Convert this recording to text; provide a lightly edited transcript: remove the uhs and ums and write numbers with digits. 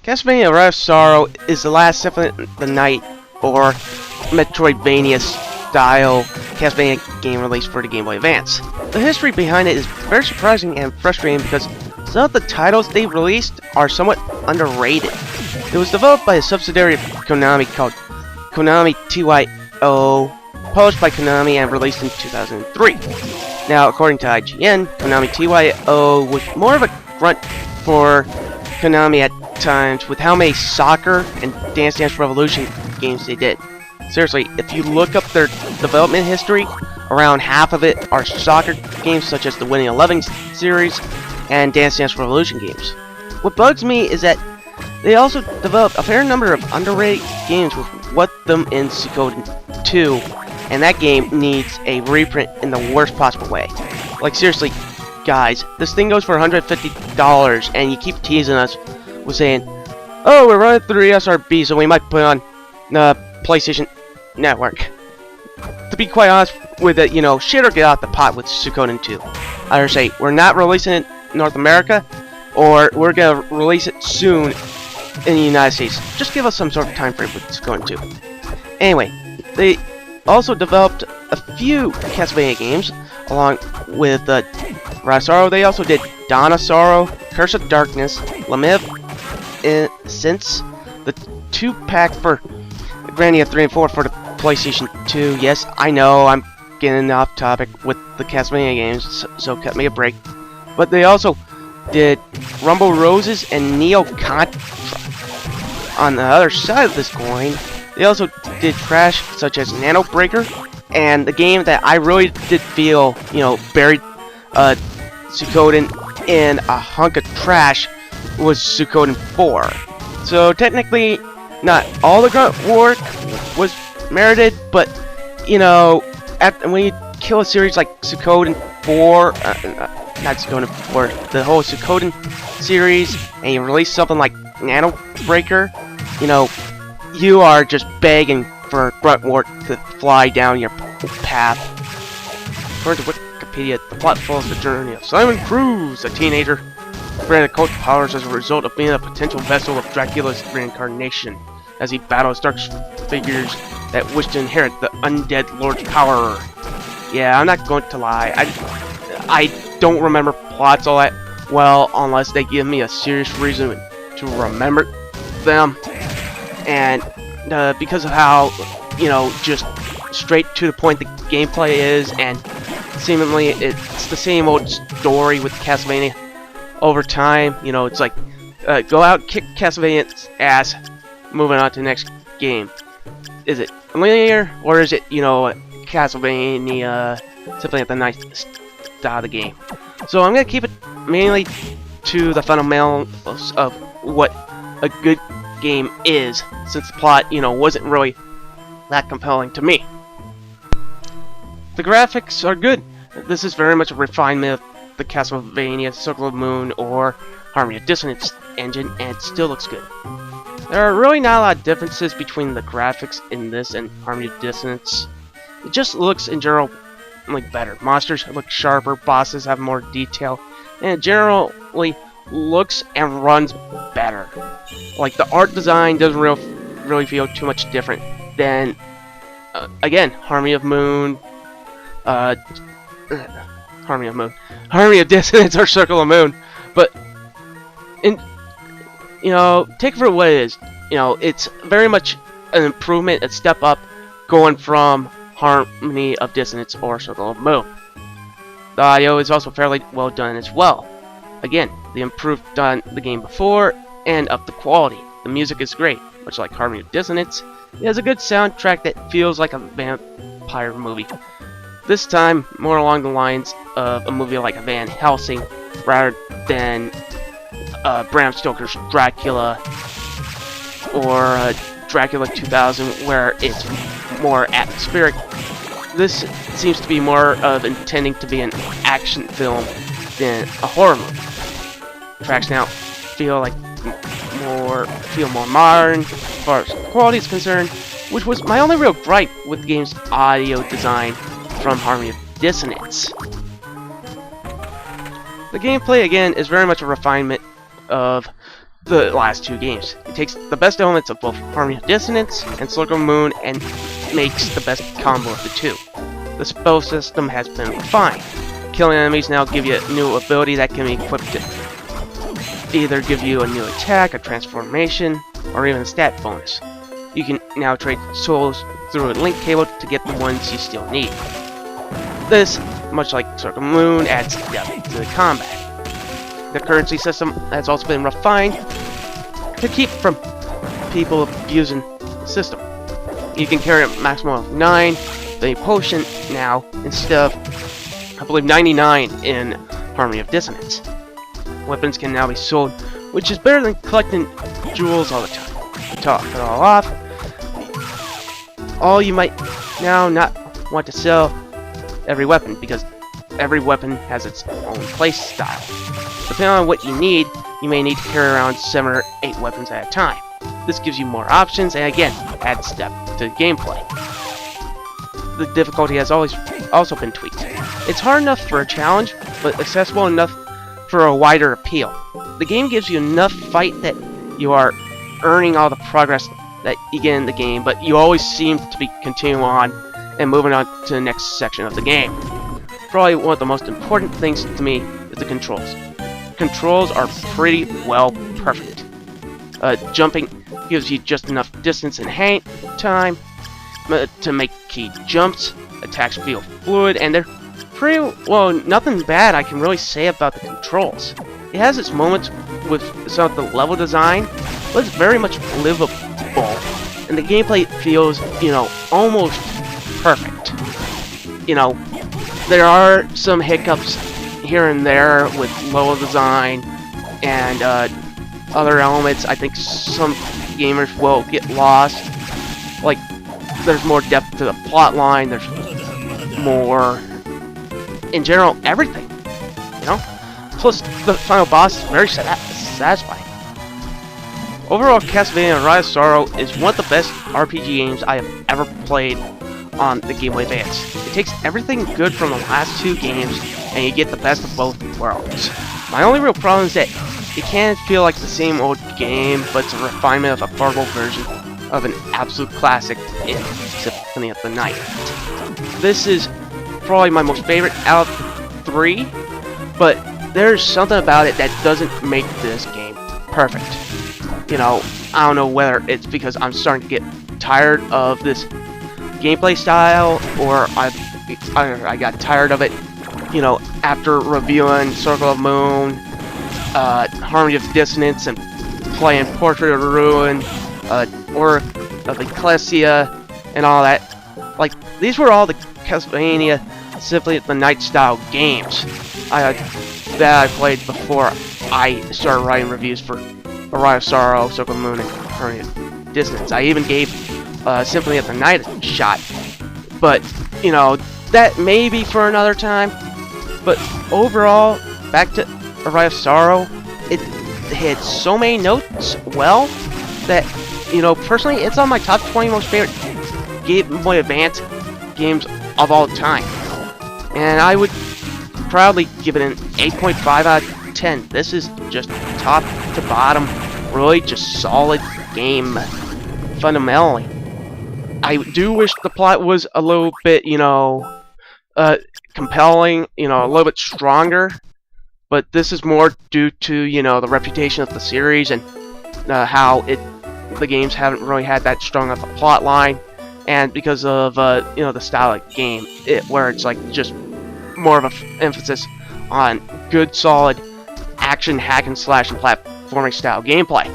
Castlevania Aria of Sorrow is the last Symphony of the Night or Metroidvania style Castlevania game released for the Game Boy Advance. The history behind it is very surprising and frustrating because some of the titles they released are somewhat underrated. It was developed by a subsidiary of Konami called Konami TYO, published by Konami and released in 2003. Now, according to IGN, Konami TYO was more of a grunt for Konami at times with how many soccer and Dance Dance Revolution games they did. Seriously, if you look up their development history, around half of it are soccer games such as the Winning Eleven series and Dance Dance Revolution games. What bugs me is that they also developed a fair number of underrated games with what them in Suikoden 2, and that game needs a reprint in the worst possible way. Like seriously, guys, this thing goes for $150 and you keep teasing us with saying, oh, we're running through ESRB so we might put on the PlayStation Network. To be quite honest with it, shit or get out the pot with Suikoden 2. Either say, we're not releasing it in North America, or we're gonna release it soon in the United States. Just give us some sort of time frame with Suikoden 2. Anyway, they also developed a few Castlevania games, along with Aria of Sorrow. They also did Dawn of Sorrow, Curse of Darkness, Lament of Innocence, the 2-pack for Grandia 3 and 4 for the PlayStation 2. Yes, I know I'm getting off topic with the Castlevania games, so cut me a break. But they also did Rumble Roses and Neo Contra. On the other side of this coin, they also did trash such as Nano Breaker, and the game that I really did feel, buried Suikoden in a hunk of trash was Suikoden 4. So technically, not all the grunt work was merited, but when you kill a series like Suikoden 4, not Suikoden 4, the whole Suikoden series, and you release something like Nano Breaker, you are just begging for Grunwort to fly down your path. According to Wikipedia, the plot follows the journey of Simon Cruz, a teenager granted cult powers as a result of being a potential vessel of Dracula's reincarnation, as he battles dark figures that wish to inherit the undead lord's power. Yeah, I'm not going to lie, I don't remember plots all that well unless they give me a serious reason to remember them. And because of how, just straight to the point the gameplay is, and seemingly it's the same old story with Castlevania over time. It's like, go out, kick Castlevania's ass, moving on to the next game. Is it linear, or is it, Castlevania Symphony of the Night style of the game? So I'm going to keep it mainly to the fundamentals of what a good game is, since the plot, wasn't really that compelling to me. The graphics are good. This is very much a refinement of the Castlevania Circle of Moon or Harmony of Dissonance engine, and it still looks good. There are really not a lot of differences between the graphics in this and Harmony of Dissonance. It just looks in general like better. Monsters look sharper, bosses have more detail, and it generally looks and runs better. Like, the art design doesn't really feel too much different than again, Harmony of Dissonance or Circle of Moon. But take it for what it is. It's very much an improvement, a step up, going from Harmony of Dissonance or Circle of Moon. The audio is also fairly well done as well. Again, they improved on the game before and up the quality. The music is great, much like Harmony of Dissonance. It has a good soundtrack that feels like a vampire movie. This time, more along the lines of a movie like Van Helsing, rather than Bram Stoker's Dracula or Dracula 2000, where it's more atmospheric. This seems to be more of intending to be an action film than a horror movie. Tracks now feel more modern as far as quality is concerned, which was my only real gripe with the game's audio design from Harmony of Dissonance. The gameplay, again, is very much a refinement of the last two games. It takes the best elements of both Harmony of Dissonance and Circle of the Moon and makes the best combo of the two. The spell system has been refined. Killing enemies now give you a new ability that can be equipped to either give you a new attack, a transformation, or even a stat bonus. You can now trade souls through a link cable to get the ones you still need. This, much like Circle of the Moon, adds depth to the combat. The currency system has also been refined to keep from people abusing the system. You can carry a maximum of 9 the potion now instead of, I believe, 99 in Harmony of Dissonance. Weapons can now be sold, which is better than collecting jewels all the time. To top it all off, you might now not want to sell every weapon because every weapon has its own playstyle. Depending on what you need, you may need to carry around 7 or 8 weapons at a time. This gives you more options and again adds depth to the gameplay. The difficulty has also been tweaked. It's hard enough for a challenge, but accessible enough for a wider appeal. The game gives you enough fight that you are earning all the progress that you get in the game, but you always seem to be continuing on and moving on to the next section of the game. Probably one of the most important things to me is the controls. Controls are pretty well perfect. Jumping gives you just enough distance and hang time to make key jumps. Attacks feel fluid, and they're pretty well. Nothing bad I can really say about the controls. It has its moments with some of the level design, but it's very much livable, and the gameplay feels, almost perfect. There are some hiccups here and there with level design and other elements. I think some gamers will get lost. Like, there's more depth to the plot line, there's more, in general, everything, Plus, the final boss is very satisfying. Overall, Castlevania Aria of Sorrow is one of the best RPG games I have ever played on the Game Boy Advance. It takes everything good from the last two games, and you get the best of both worlds. My only real problem is that it can feel like the same old game, but it's a refinement of a portable version of an absolute classic in Symphony of the Night. This is probably my most favorite out of the 3, but there's something about it that doesn't make this game perfect. I don't know whether it's because I'm starting to get tired of this gameplay style, or I got tired of it, after reviewing Circle of the Moon, Harmony of Dissonance, and playing Portrait of Ruin, or of Ecclesia, and all that. Like, these were all the Castlevania Symphony of the Night style games that I played before I started writing reviews for Aria of Sorrow, Circle of the Moon, and Harmony of Dissonance. I even gave Symphony of the Night a shot, but that may be for another time. But overall, back to Aria of Sorrow, it hit so many notes well that personally, it's on my top 20 most favorite Game Boy Advance games of all time, and I would proudly give it an 8.5 out of 10. This is just top to bottom, really just solid game, fundamentally. I do wish the plot was a little bit, compelling, a little bit stronger, but this is more due to, the reputation of the series and how the games haven't really had that strong of a plot line, and because of, the style of game, where it's like just more of an emphasis on good, solid action, hack and slash, and platforming style gameplay.